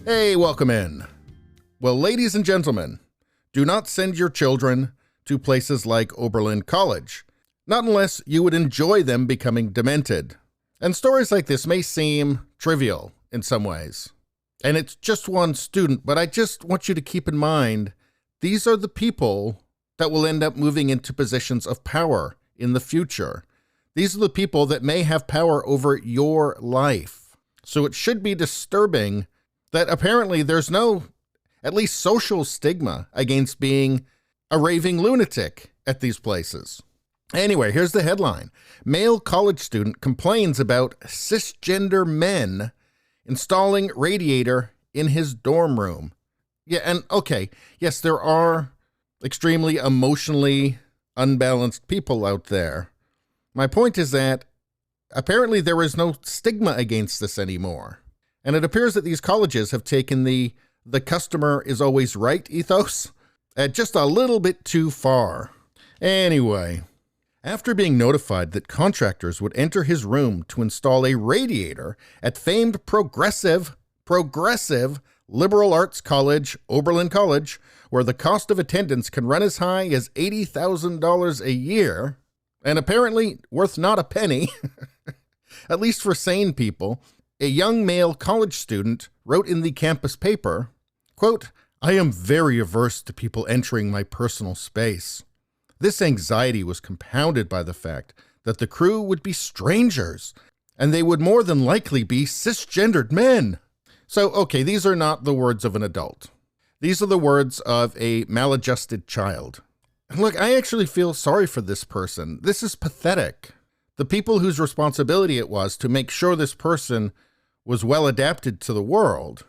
Hey, welcome in. Well, ladies and gentlemen, do not send your children to places like Oberlin College, not unless you would enjoy them becoming demented. And stories like this may seem trivial in some ways. And it's just one student, but I just want you to keep in mind, these are the people that will end up moving into positions of power in the future. These are the people that may have power over your life. So it should be disturbing that apparently there's no, at least social stigma against being a raving lunatic at these places. Anyway, here's the headline. Male college student complains about cisgender men installing radiator in his dorm room. Yeah, and okay, yes, there are extremely emotionally unbalanced people out there. My point is that apparently there is no stigma against this anymore. And it appears that these colleges have taken the customer is always right ethos just a little bit too far. Anyway, after being notified that contractors would enter his room to install a radiator at famed progressive liberal arts college, Oberlin College, where the cost of attendance can run as high as $80,000 a year, and apparently worth not a penny, at least for sane people, a young male college student wrote in the campus paper, quote, "I am very averse to people entering my personal space. This anxiety was compounded by the fact that the crew would be strangers, and they would more than likely be cisgendered men." So, okay, these are not the words of an adult. These are the words of a maladjusted child. Look, I actually feel sorry for this person. This is pathetic. The people whose responsibility it was to make sure this person was well adapted to the world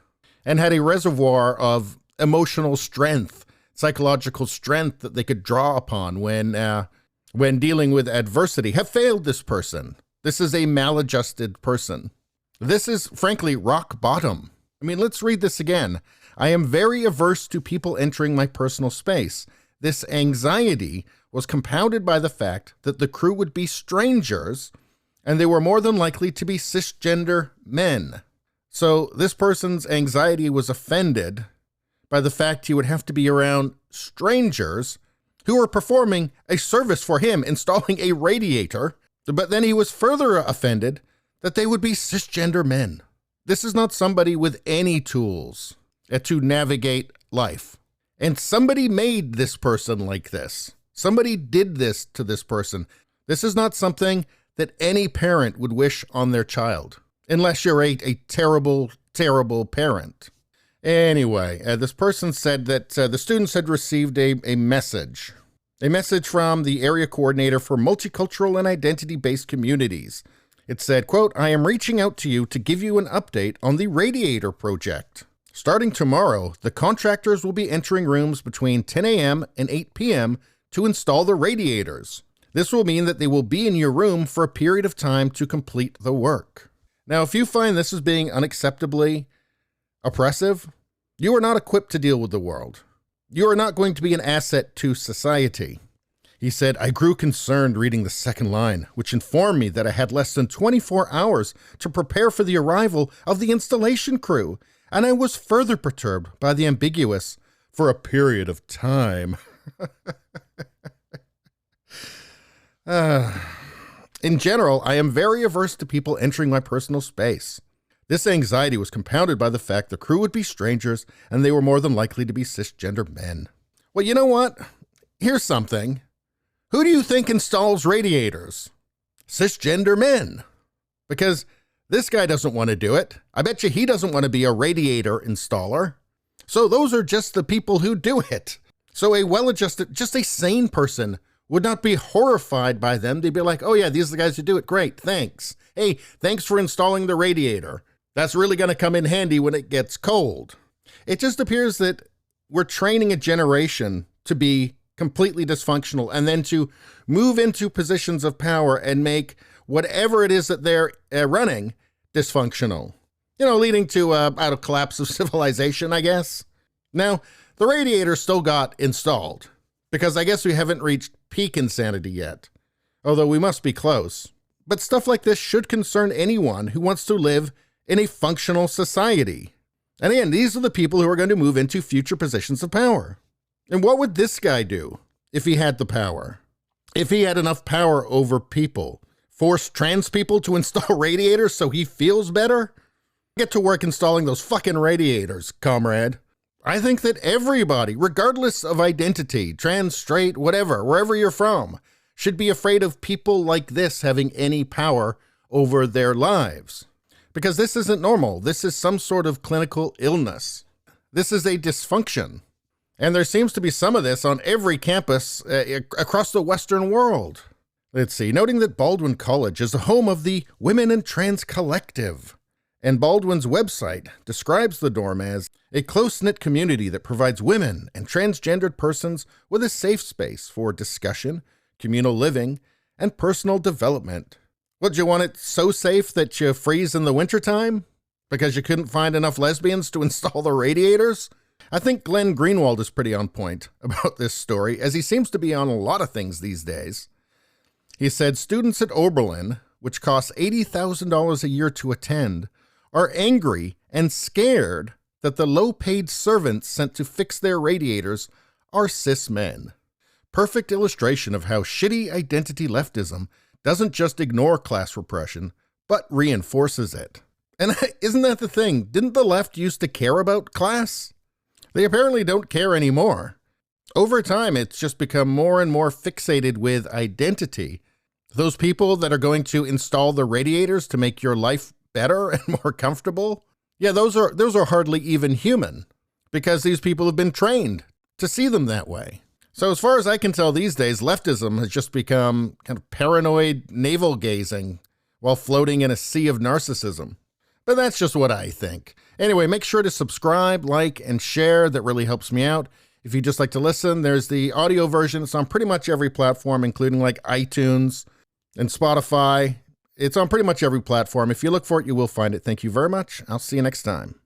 and had a reservoir of emotional strength, psychological strength that they could draw upon when dealing with adversity have failed this person. This is a maladjusted person. This is, frankly, rock bottom. I mean, let's read this again. I am very averse to people entering my personal space. This anxiety was compounded by the fact that the crew would be strangers and they were more than likely to be cisgender men. So this person's anxiety was offended by the fact he would have to be around strangers who were performing a service for him, installing a radiator, but then he was further offended that they would be cisgender men. This is not somebody with any tools to navigate life. And somebody made this person like this. Somebody did this to this person. This is not something that any parent would wish on their child, unless you're a terrible, terrible parent. Anyway, this person said that the students had received a message from the area coordinator for multicultural and identity-based communities. It said, quote, "I am reaching out to you to give you an update on the radiator project. Starting tomorrow, the contractors will be entering rooms between 10 a.m. and 8 p.m. to install the radiators. This will mean that they will be in your room for a period of time to complete the work." Now, if you find this as being unacceptably oppressive, you are not equipped to deal with the world. You are not going to be an asset to society. He said, "I grew concerned reading the second line, which informed me that I had less than 24 hours to prepare for the arrival of the installation crew, and I was further perturbed by the ambiguous 'for a period of time.'" In general, I am very averse to people entering my personal space. This anxiety was compounded by the fact the crew would be strangers and they were more than likely to be cisgender men. Well, you know what? Here's something. Who do you think installs radiators? Cisgender men. Because this guy doesn't want to do it. I bet you he doesn't want to be a radiator installer. So those are just the people who do it. So a well-adjusted, just a sane person would not be horrified by them. They'd be like, "Oh yeah, these are the guys who do it. Great, thanks. Hey, thanks for installing the radiator. That's really going to come in handy when it gets cold." It just appears that we're training a generation to be completely dysfunctional and then to move into positions of power and make whatever it is that they're running dysfunctional. You know, leading to a collapse of civilization, I guess. Now, the radiator still got installed, because I guess we haven't reached peak insanity yet, although we must be close. But stuff like this should concern anyone who wants to live in a functional society. And again, these are the people who are going to move into future positions of power. And what would this guy do if he had the power? If he had enough power over people? Force trans people to install radiators so he feels better? Get to work installing those fucking radiators, comrade. I think that everybody, regardless of identity, trans, straight, whatever, wherever you're from, should be afraid of people like this having any power over their lives. Because this isn't normal. This is some sort of clinical illness. This is a dysfunction. And there seems to be some of this on every campus across the Western world. Let's see. Noting that Baldwin College is the home of the Women and Trans Collective. And Baldwin's website describes the dorm as a close-knit community that provides women and transgendered persons with a safe space for discussion, communal living, and personal development. Would you want it so safe that you freeze in the wintertime? Because you couldn't find enough lesbians to install the radiators? I think Glenn Greenwald is pretty on point about this story, as he seems to be on a lot of things these days. He said, students at Oberlin, which costs $80,000 a year to attend, are angry and scared that the low-paid servants sent to fix their radiators are cis men. Perfect illustration of how shitty identity leftism doesn't just ignore class repression, but reinforces it. And isn't that the thing? Didn't the left used to care about class? They apparently don't care anymore. Over time, it's just become more and more fixated with identity. Those people that are going to install the radiators to make your life better and more comfortable, yeah, those are hardly even human, because these people have been trained to see them that way. So as far as I can tell these days, leftism has just become kind of paranoid navel gazing while floating in a sea of narcissism. But that's just what I think. Anyway, make sure to subscribe, like, and share. That really helps me out. If you just like to listen, there's the audio version. It's on pretty much every platform, including like iTunes and Spotify. It's on pretty much every platform. If you look for it, you will find it. Thank you very much. I'll see you next time.